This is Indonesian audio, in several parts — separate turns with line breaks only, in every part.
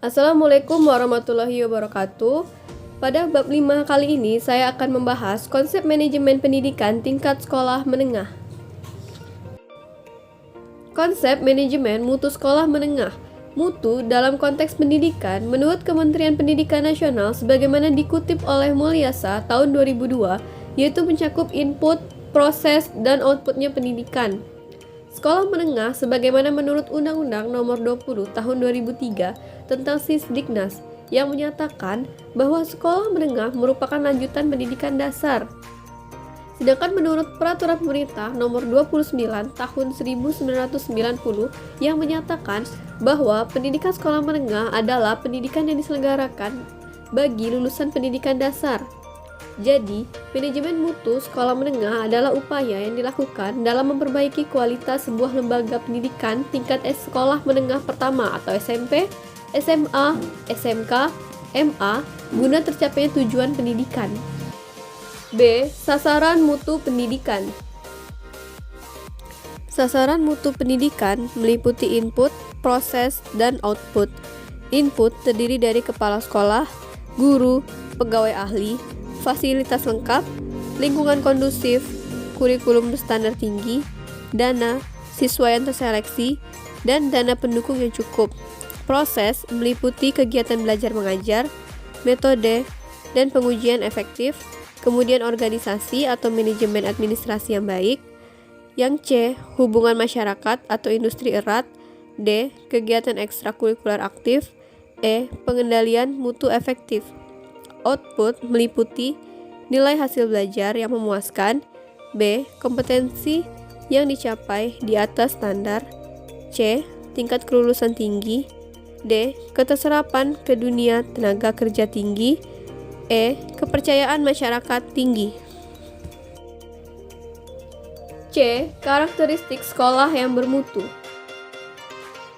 Assalamualaikum warahmatullahi wabarakatuh. Pada bab 5 kali ini saya akan membahas konsep manajemen pendidikan tingkat sekolah menengah. Konsep manajemen mutu sekolah menengah. Mutu dalam konteks pendidikan menurut Kementerian Pendidikan Nasional sebagaimana dikutip oleh Mulyasa tahun 2002, yaitu mencakup input, proses, dan outputnya pendidikan. Sekolah menengah sebagaimana menurut Undang-Undang Nomor 20 Tahun 2003 tentang Sisdiknas yang menyatakan bahwa sekolah menengah merupakan lanjutan pendidikan dasar. Sedangkan menurut Peraturan Pemerintah Nomor 29 Tahun 1990 yang menyatakan bahwa pendidikan sekolah menengah adalah pendidikan yang diselenggarakan bagi lulusan pendidikan dasar. Jadi, manajemen mutu sekolah menengah adalah upaya yang dilakukan dalam memperbaiki kualitas sebuah lembaga pendidikan tingkat sekolah menengah pertama atau SMP, SMA, SMK, MA guna tercapainya tujuan pendidikan. B. Sasaran mutu pendidikan. Sasaran mutu pendidikan meliputi input, proses, dan output. Input terdiri dari kepala sekolah, guru, pegawai ahli, fasilitas lengkap, lingkungan kondusif, kurikulum berstandar tinggi, dana, siswa yang terseleksi, dan dana pendukung yang cukup. Proses meliputi kegiatan belajar mengajar, metode, dan pengujian efektif, kemudian organisasi atau manajemen administrasi yang baik. Yang C. Hubungan masyarakat atau industri erat. D. Kegiatan ekstrakurikuler aktif. E. Pengendalian mutu efektif. Output meliputi nilai hasil belajar yang memuaskan. B. Kompetensi yang dicapai di atas standar. C. Tingkat kelulusan tinggi. D. Keterserapan ke dunia tenaga kerja tinggi. E. Kepercayaan masyarakat tinggi. C. Karakteristik sekolah yang bermutu.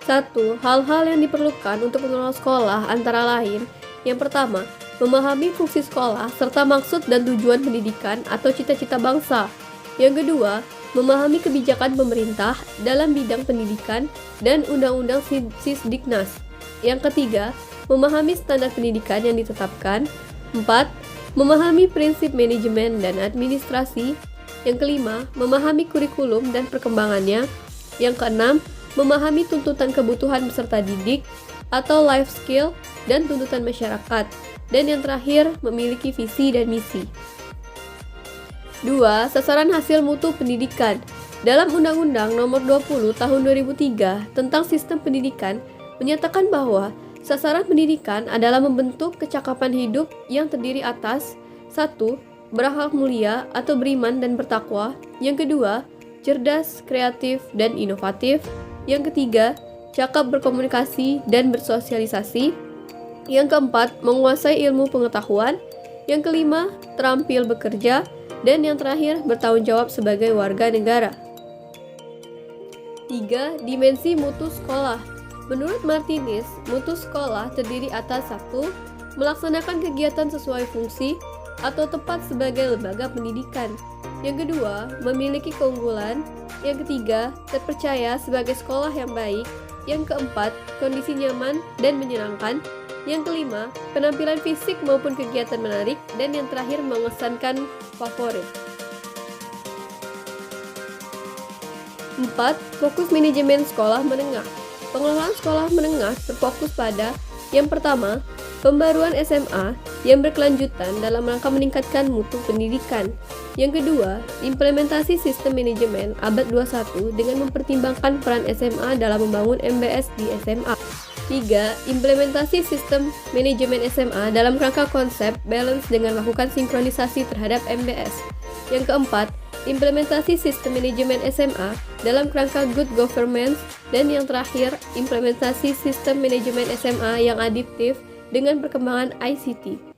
1. Hal-hal yang diperlukan untuk mengelola sekolah antara lain: yang pertama, memahami fungsi sekolah serta maksud dan tujuan pendidikan atau cita-cita bangsa. Yang kedua, memahami kebijakan pemerintah dalam bidang pendidikan dan Undang-Undang Sisdiknas. Yang ketiga, memahami standar pendidikan yang ditetapkan. 4. Memahami prinsip manajemen dan administrasi. Yang kelima, memahami kurikulum dan perkembangannya. Yang keenam, memahami tuntutan kebutuhan peserta didik atau life skill dan tuntutan masyarakat. Dan yang terakhir, memiliki visi dan misi. 2. Sasaran hasil mutu pendidikan. Dalam Undang-Undang Nomor 20 Tahun 2003 tentang Sistem Pendidikan menyatakan bahwa sasaran pendidikan adalah membentuk kecakapan hidup yang terdiri atas: 1. Berakhlak mulia atau beriman dan bertakwa. Yang kedua, cerdas, kreatif, dan inovatif. Yang ketiga, cakap berkomunikasi dan bersosialisasi. Yang keempat, menguasai ilmu pengetahuan. Yang kelima, terampil bekerja. Dan yang terakhir, bertanggung jawab sebagai warga negara. 3. Dimensi mutu sekolah. Menurut Martinez, mutu sekolah terdiri atas: 1. Melaksanakan kegiatan sesuai fungsi atau tepat sebagai lembaga pendidikan. Yang kedua, memiliki keunggulan. Yang ketiga, terpercaya sebagai sekolah yang baik. Yang keempat, kondisi nyaman dan menyenangkan. Yang kelima, penampilan fisik maupun kegiatan menarik. Dan yang terakhir, mengesankan favorit. 4. Fokus manajemen sekolah menengah. Pengelolaan sekolah menengah terfokus pada: yang pertama, pembaruan SMA yang berkelanjutan dalam rangka meningkatkan mutu pendidikan. Yang kedua, implementasi sistem manajemen abad 21 dengan mempertimbangkan peran SMA dalam membangun MBS di SMA. 3. Implementasi sistem manajemen SMA dalam rangka konsep balance dengan melakukan sinkronisasi terhadap MBS. Yang keempat, implementasi sistem manajemen SMA dalam kerangka good governance. Dan yang terakhir, implementasi sistem manajemen SMA yang adaptif dengan perkembangan ICT.